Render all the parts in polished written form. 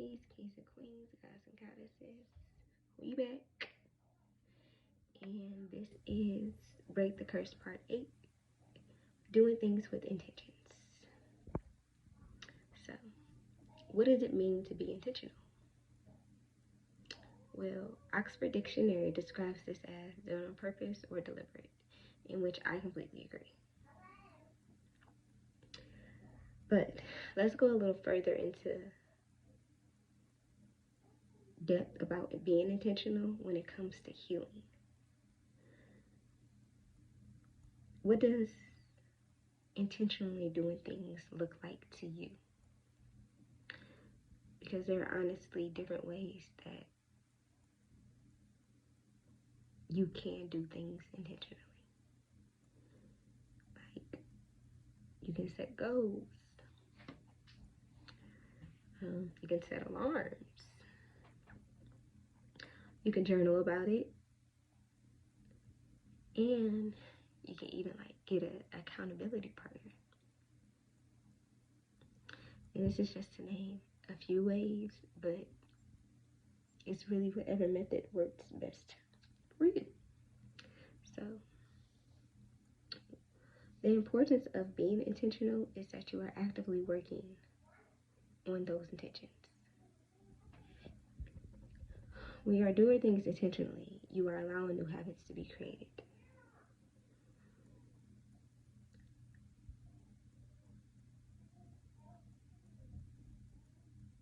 princesses, kings and queens, gods and goddesses. We back. And this is Break the Curse Part 8, Doing Things with Intentions. So, what does it mean to be intentional? Well, Oxford Dictionary describes this as done on purpose or deliberate, in which I completely agree. But let's go a little further into depth about being intentional when it comes to healing. What does intentionally doing things look like to you? Because there are honestly different ways that you can do things intentionally. Like, you can set goals. You can set alarms. You can journal about it. And you can even get an accountability partner. And this is just to name a few ways, but it's really whatever method works best for you. So, the importance of being intentional is that you are actively working on those intentions. When you are doing things intentionally, you are allowing new habits to be created.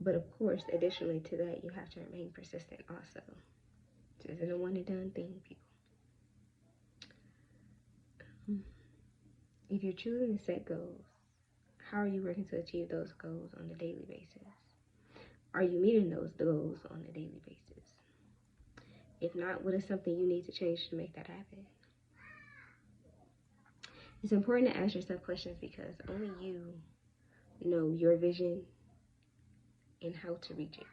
But of course, additionally to that, you have to remain persistent also. This isn't a one and done thing, people. If you're choosing to set goals, how are you working to achieve those goals on a daily basis? Are you meeting those goals on a daily basis? If not, what is something you need to change to make that happen? It's important to ask yourself questions because only you know your vision and how to reach it.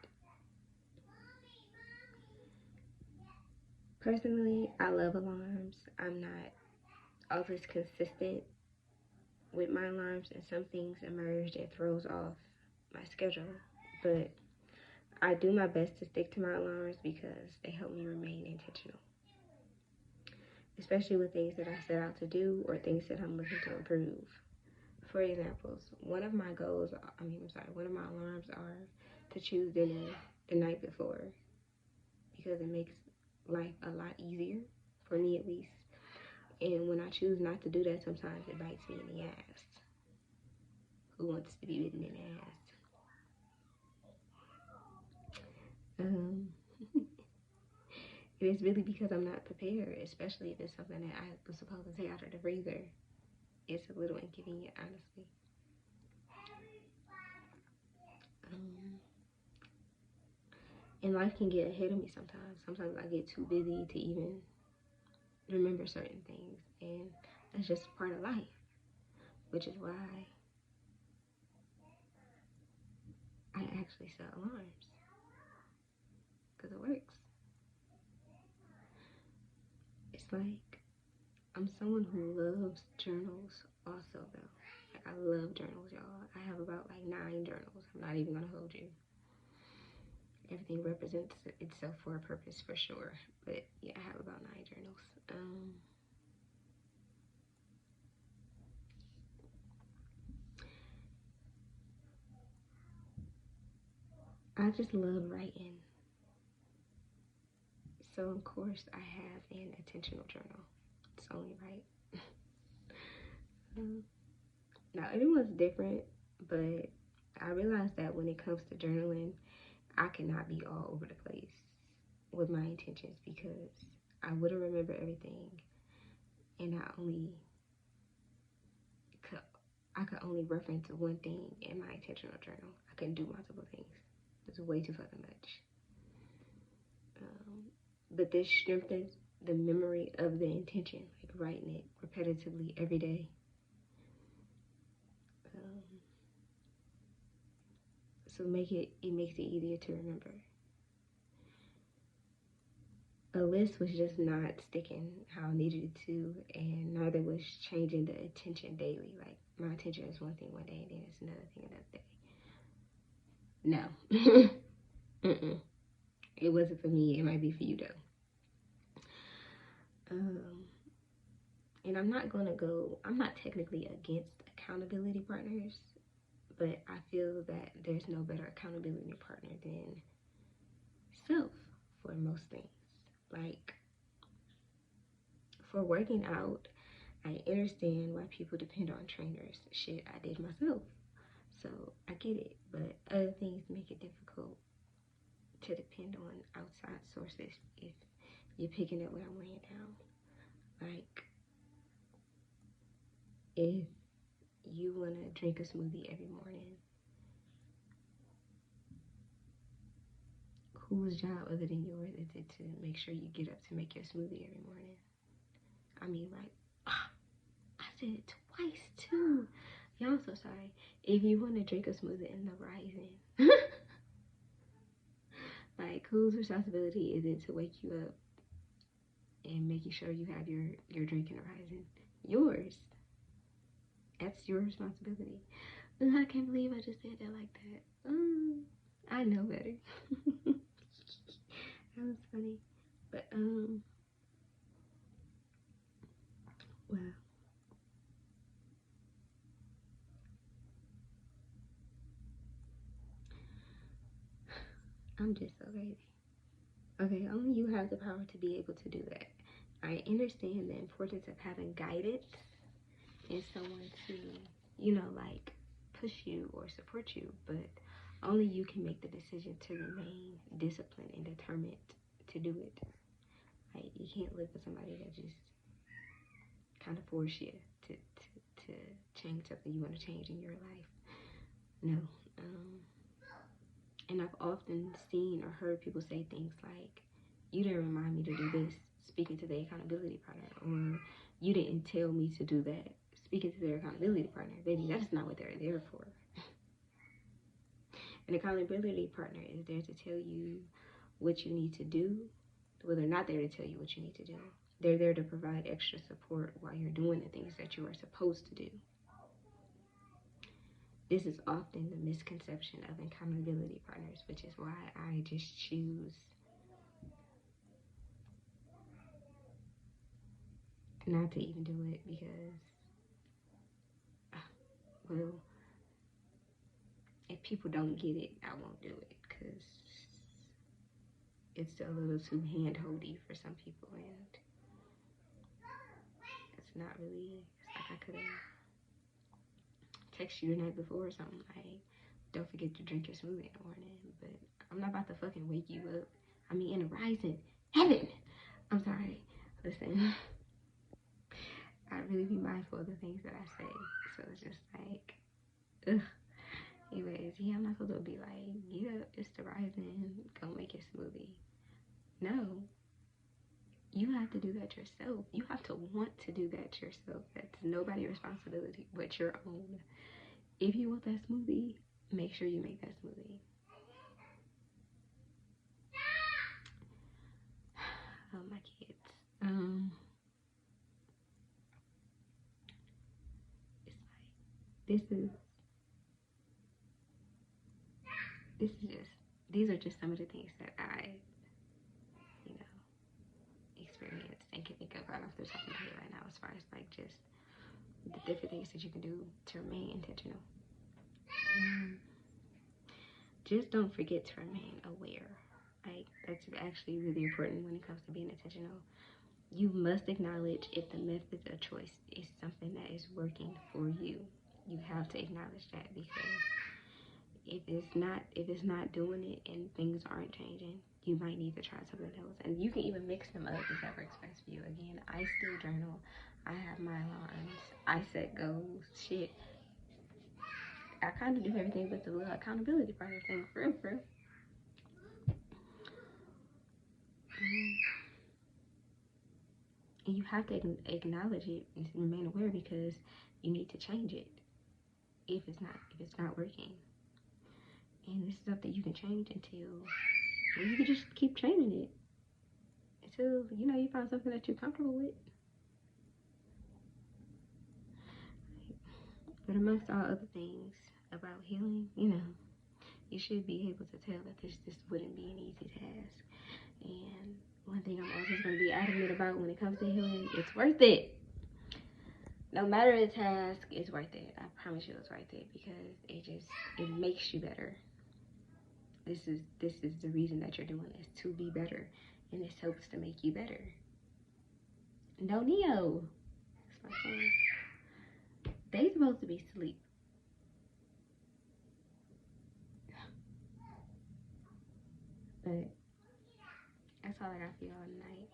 Personally, I love alarms. I'm not always consistent with my alarms, and some things emerge and throws off my schedule. But I do my best to stick to my alarms because they help me remain intentional, especially with things that I set out to do or things that I'm looking to improve. For examples, one of my alarms are to choose dinner the night before because it makes life a lot easier, for me at least. And when I choose not to do that, sometimes it bites me in the ass. Who wants to be bitten in the ass? It is really because I'm not prepared, especially if it's something that I was supposed to take out of the freezer. It's a little inconvenient, honestly. And life can get ahead of me sometimes. Sometimes I get too busy to even remember certain things, and that's just part of life, which is why I actually set alarms, because it works. It's like I'm someone who loves journals also, though. Like, I love journals, y'all. I have about 9 journals. I'm not even gonna hold you. Everything represents itself for a purpose, for sure. But yeah, I have about 9 journals. I just love writing. So of course I have an intentional journal. It's only right. Now everyone's different, but I realized that when it comes to journaling, I cannot be all over the place with my intentions because I wouldn't remember everything, and I could only reference one thing in my intentional journal. I couldn't do multiple things. It's way too fucking much. But this strengthens the memory of the intention, like writing it repetitively every day. So it makes it easier to remember. A list was just not sticking how I needed it to, and neither was changing the attention daily. Like, my attention is one thing one day, and then it's another thing another day. No. It wasn't for me. It might be for you though. And I'm not technically against accountability partners, but I feel that there's no better accountability partner than self for most things. Like, for working out, I understand why people depend on trainers. Shit, I did myself. So I get it. But other things make it difficult to depend on outside sources if you're picking up what I'm laying down. Like, if you want to drink a smoothie every morning, whose job other than yours is it to make sure you get up to make your smoothie every morning? I mean, like, I said it twice too. Y'all, I'm so sorry. If you want to drink a smoothie in the rising, like, whose responsibility is it to wake you up and making sure you have your drink in the rising? Yours. That's your responsibility. I can't believe I just said that like that. I know better. That was funny. But wow. I'm just so lazy. Okay, only you have the power to be able to do that. I understand the importance of having guidance and someone to, like, push you or support you, but only you can make the decision to remain disciplined and determined to do it. Like, you can't live with somebody that just kind of force you to change something you want to change in your life. No. And I've often seen or heard people say things like, you didn't remind me to do this, speaking to the accountability partner, or you didn't tell me to do that, speaking to their accountability partner. Baby, that's not what they're there for. An accountability partner is there to tell you what you need to do. Well, they're not there to tell you what you need to do. They're there to provide extra support while you're doing the things that you are supposed to do. This is often the misconception of accountability partners, which is why I just choose not to even do it because, well, if people don't get it, I won't do it because it's a little too hand-holdy for some people, and it's not really, it's like I could have texted you the night before or something, like, don't forget to drink your smoothie in the morning, but I'm not about to fucking wake you up. I mean, in the rising heaven. I'm sorry. Listen, I really be mindful of the things that I say, so it's just like, ugh. Anyways, yeah, I'm not supposed to be like, get up, it's the rising, go make your smoothie. No, you have to do that yourself. You have to want to do that yourself. That's nobody's responsibility but your own. If you want that smoothie, make sure you make that smoothie. Oh, my kids. It's like, these are just some of the things that I, you know, experienced and can think of right off the top of my head right now, as far as like just the different things that you can do to remain intentional. Just don't forget to remain aware. Like, that's actually really important when it comes to being intentional. You must acknowledge if the method of choice is something that is working for you. You have to acknowledge that, because if it's not doing it and things aren't changing, you might need to try something else. And you can even mix them up if that works best for you. Again, I still journal. I have my alarms. I set goals. Shit. I kind of do everything but the little accountability partner thing, for real. And you have to acknowledge it and remain aware, because you need to change it if it's not working. And this is something you can change until, well, you can just keep changing it until you find something that you're comfortable with. But amongst all other things about healing, you should be able to tell that this wouldn't be an easy task. And one thing I'm always going to be adamant about when it comes to healing, it's worth it. No matter the task, it's worth it. I promise you it's worth it, because it makes you better. This is the reason that you're doing this, to be better, and this helps to make you better. No, Neo. That's my phone. They supposed to be asleep. But that's all I got for y'all tonight.